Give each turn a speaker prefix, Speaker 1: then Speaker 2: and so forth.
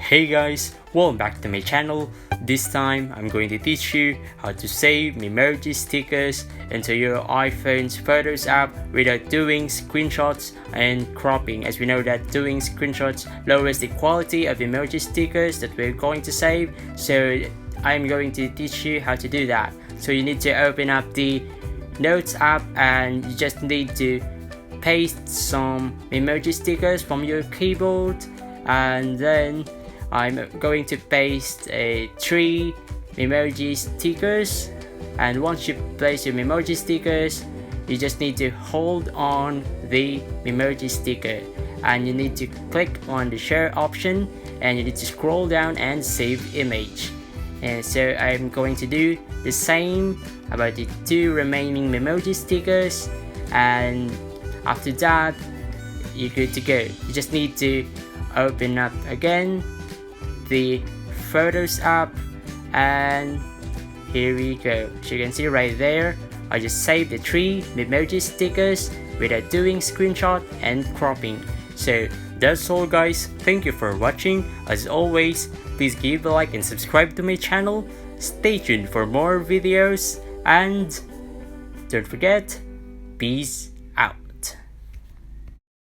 Speaker 1: Hey guys, welcome back to my channel. This time I'm going to teach you how to save Memoji stickers into your iPhone's Photos app without doing screenshots and cropping, as we know that doing screenshots lowers the quality of emoji stickers that we're going to save. So I'm going to teach you how to do that. So you need to open up the Notes app and you just need to paste some emoji stickers from your keyboard, and then I'm going to paste 3 Memoji stickers. And once you place your Memoji stickers, you just need to hold on the Memoji sticker and you need to click on the share option and you need to scroll down and save image. And so I'm going to do the same about the 2 remaining Memoji stickers, and after that you're good to go. You just need to open up again the Photos app, and here we go. As you can see right there, I just saved the 3 Memoji stickers without doing screenshot and cropping. So that's all guys, thank you for watching. As always, please give a like and subscribe to my channel. Stay tuned for more videos and don't forget, peace